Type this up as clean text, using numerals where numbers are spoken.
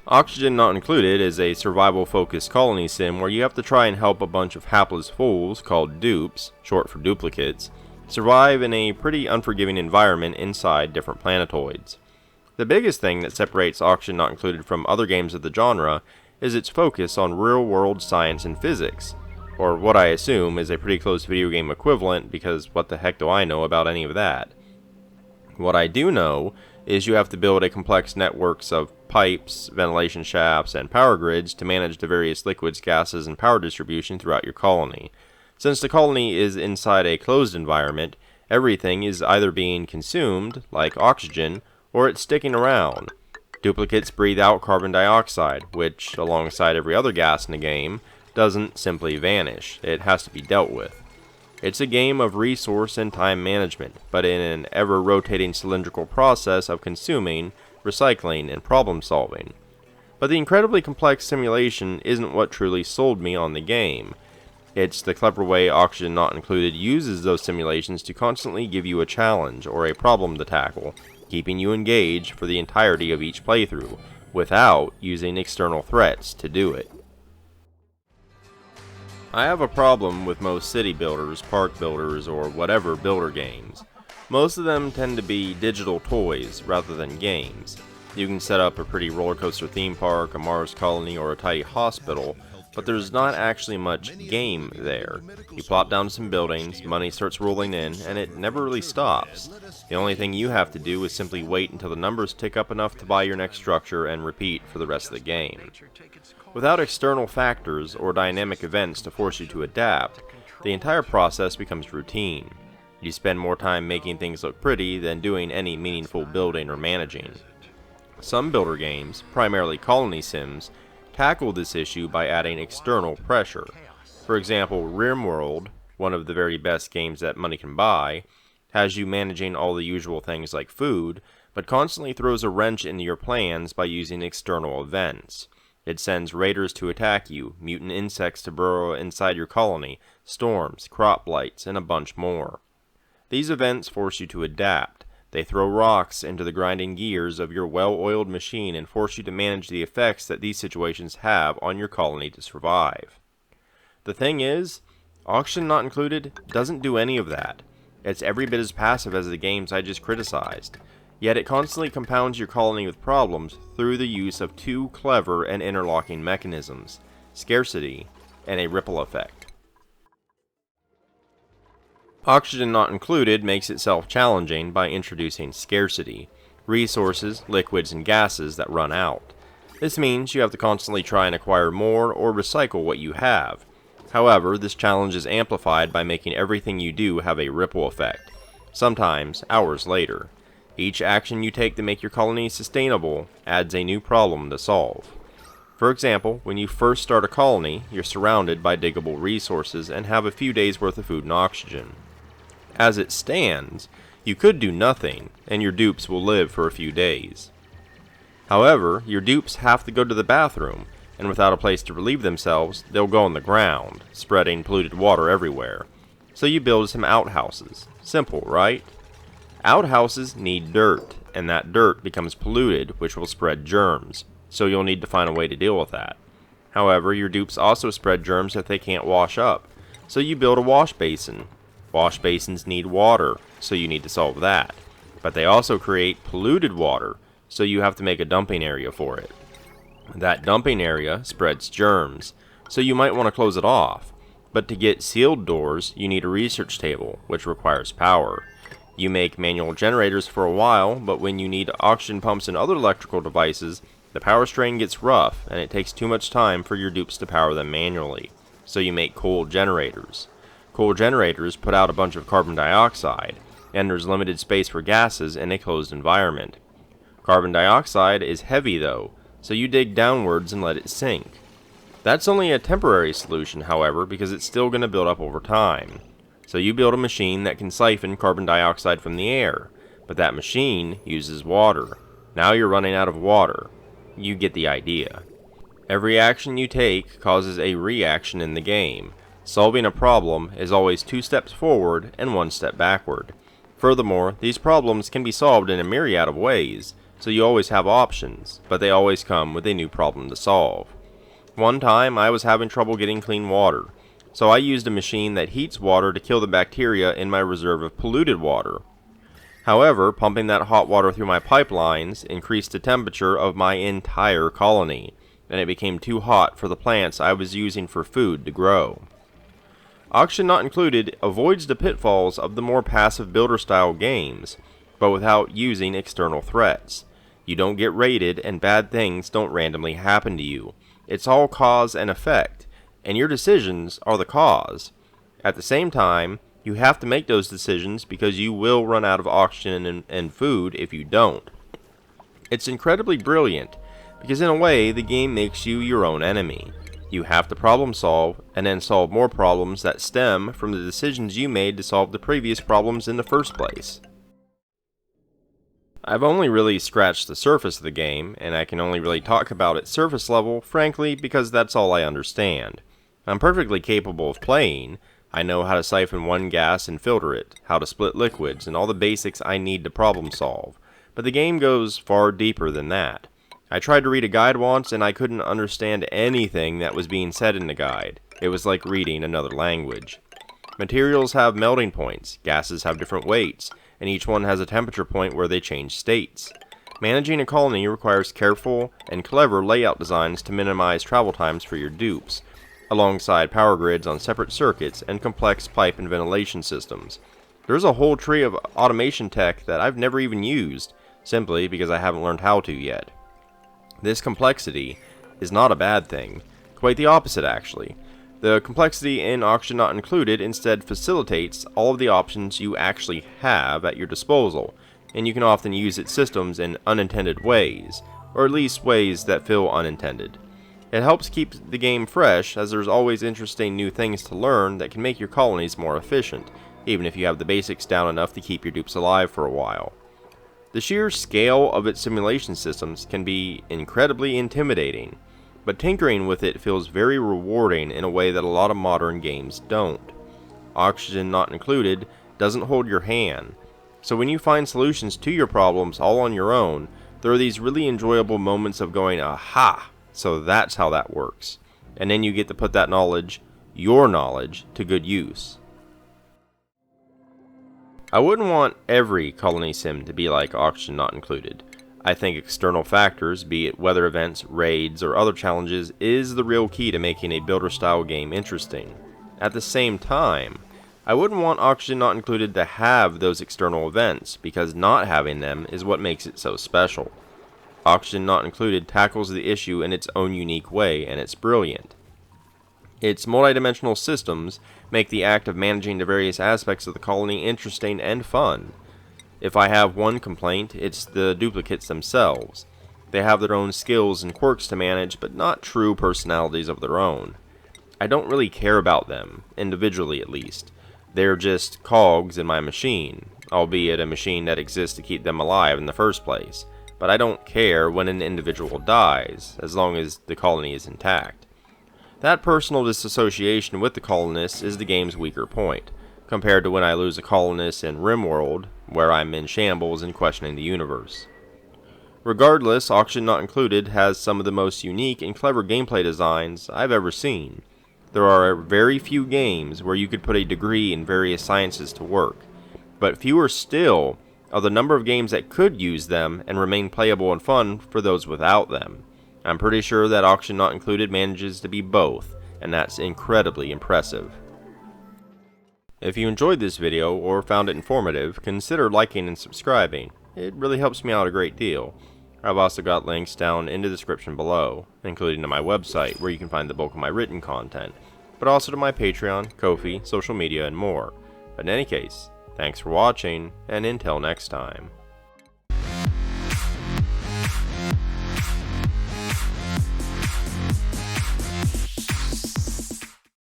Oxygen Not Included is a survival-focused colony sim where you have to try and help a bunch of hapless fools, called dupes, short for duplicates, survive in a pretty unforgiving environment inside different planetoids. The biggest thing that separates Oxygen Not Included from other games of the genre is its focus on real-world science and physics, or what I assume is a pretty close video game equivalent, because what the heck do I know about any of that? What I do know is you have to build a complex networks of pipes, ventilation shafts, and power grids to manage the various liquids, gases, and power distribution throughout your colony. Since the colony is inside a closed environment, everything is either being consumed, like oxygen, or it's sticking around. Duplicates breathe out carbon dioxide, which, alongside every other gas in the game, doesn't simply vanish. It has to be dealt with. It's a game of resource and time management, but in an ever-rotating cylindrical process of consuming, recycling, and problem-solving. But the incredibly complex simulation isn't what truly sold me on the game. It's the clever way Oxygen Not Included uses those simulations to constantly give you a challenge or a problem to tackle, keeping you engaged for the entirety of each playthrough, without using external threats to do it. I have a problem with most city builders, park builders, or whatever builder games. Most of them tend to be digital toys rather than games. You can set up a pretty roller coaster theme park, a Mars colony, or a tidy hospital, but there's not actually much game there. You plop down some buildings, money starts rolling in, and it never really stops. The only thing you have to do is simply wait until the numbers tick up enough to buy your next structure and repeat for the rest of the game. Without external factors or dynamic events to force you to adapt, the entire process becomes routine. You spend more time making things look pretty than doing any meaningful building or managing. Some builder games, primarily colony sims, tackle this issue by adding external pressure. For example, RimWorld, one of the very best games that money can buy, has you managing all the usual things like food, but constantly throws a wrench into your plans by using external events. It sends raiders to attack you, mutant insects to burrow inside your colony, storms, crop blights, and a bunch more. These events force you to adapt. They throw rocks into the grinding gears of your well-oiled machine and force you to manage the effects that these situations have on your colony to survive. The thing is, Oxygen Not Included doesn't do any of that. It's every bit as passive as the games I just criticized. Yet it constantly compounds your colony with problems through the use of two clever and interlocking mechanisms: scarcity and a ripple effect. Oxygen Not Included makes itself challenging by introducing scarcity, resources, liquids, and gases that run out. This means you have to constantly try and acquire more or recycle what you have. However, this challenge is amplified by making everything you do have a ripple effect, sometimes hours later. Each action you take to make your colony sustainable adds a new problem to solve. For example, when you first start a colony, you're surrounded by diggable resources and have a few days worth of food and oxygen. As it stands, you could do nothing, and your dupes will live for a few days. However, your dupes have to go to the bathroom, and without a place to relieve themselves, they'll go on the ground, spreading polluted water everywhere. So you build some outhouses. Simple, right? Outhouses need dirt, and that dirt becomes polluted, which will spread germs, so you'll need to find a way to deal with that. However, your dupes also spread germs that they can't wash up, so you build a wash basin. Wash basins need water, so you need to solve that. But they also create polluted water, so you have to make a dumping area for it. That dumping area spreads germs, so you might want to close it off. But to get sealed doors, you need a research table, which requires power. You make manual generators for a while, but when you need oxygen pumps and other electrical devices, the power strain gets rough, and it takes too much time for your dupes to power them manually. So you make coal generators. Coal generators put out a bunch of carbon dioxide, and there's limited space for gases in a closed environment. Carbon dioxide is heavy though, so you dig downwards and let it sink. That's only a temporary solution, however, because it's still going to build up over time. So you build a machine that can siphon carbon dioxide from the air, but that machine uses water. Now you're running out of water. You get the idea. Every action you take causes a reaction in the game. Solving a problem is always 2 steps forward and 1 step backward. Furthermore, these problems can be solved in a myriad of ways, so you always have options, but they always come with a new problem to solve. One time I was having trouble getting clean water, so I used a machine that heats water to kill the bacteria in my reserve of polluted water. However, pumping that hot water through my pipelines increased the temperature of my entire colony, and it became too hot for the plants I was using for food to grow. Oxygen Not Included avoids the pitfalls of the more passive builder-style games, but without using external threats. You don't get raided, and bad things don't randomly happen to you. It's all cause and effect, and your decisions are the cause. At the same time, you have to make those decisions because you will run out of oxygen and food if you don't. It's incredibly brilliant, because in a way, the game makes you your own enemy. You have to problem solve, and then solve more problems that stem from the decisions you made to solve the previous problems in the first place. I've only really scratched the surface of the game, and I can only really talk about it surface level, frankly, because that's all I understand. I'm perfectly capable of playing. I know how to siphon one gas and filter it, how to split liquids, and all the basics I need to problem solve. But the game goes far deeper than that. I tried to read a guide once, and I couldn't understand anything that was being said in the guide. It was like reading another language. Materials have melting points, gases have different weights, and each one has a temperature point where they change states. Managing a colony requires careful and clever layout designs to minimize travel times for your dupes, alongside power grids on separate circuits and complex pipe and ventilation systems. There's a whole tree of automation tech that I've never even used, simply because I haven't learned how to yet. This complexity is not a bad thing, quite the opposite actually. The complexity in Oxygen Not Included instead facilitates all of the options you actually have at your disposal, and you can often use its systems in unintended ways, or at least ways that feel unintended. It helps keep the game fresh, as there's always interesting new things to learn that can make your colonies more efficient, even if you have the basics down enough to keep your dupes alive for a while. The sheer scale of its simulation systems can be incredibly intimidating, but tinkering with it feels very rewarding in a way that a lot of modern games don't. Oxygen Not Included doesn't hold your hand, so when you find solutions to your problems all on your own, there are these really enjoyable moments of going, aha, so that's how that works, and then you get to put that knowledge, your knowledge, to good use. I wouldn't want every colony sim to be like Oxygen Not Included. I think external factors, be it weather events, raids, or other challenges, is the real key to making a builder-style game interesting. At the same time, I wouldn't want Oxygen Not Included to have those external events, because not having them is what makes it so special. Oxygen Not Included tackles the issue in its own unique way, and it's brilliant. Its multidimensional systems make the act of managing the various aspects of the colony interesting and fun. If I have one complaint, it's the duplicates themselves. They have their own skills and quirks to manage, but not true personalities of their own. I don't really care about them, individually at least. They're just cogs in my machine, albeit a machine that exists to keep them alive in the first place. But I don't care when an individual dies, as long as the colony is intact. That personal disassociation with the colonists is the game's weaker point, compared to when I lose a colonist in RimWorld, where I'm in shambles and questioning the universe. Regardless, Oxygen Not Included has some of the most unique and clever gameplay designs I've ever seen. There are very few games where you could put a degree in various sciences to work, but fewer still are the number of games that could use them and remain playable and fun for those without them. I'm pretty sure that Oxygen Not Included manages to be both, and that's incredibly impressive. If you enjoyed this video or found it informative, consider liking and subscribing. It really helps me out a great deal. I've also got links down in the description below, including to my website where you can find the bulk of my written content, but also to my Patreon, Ko-fi, social media, and more. But in any case, thanks for watching, and until next time.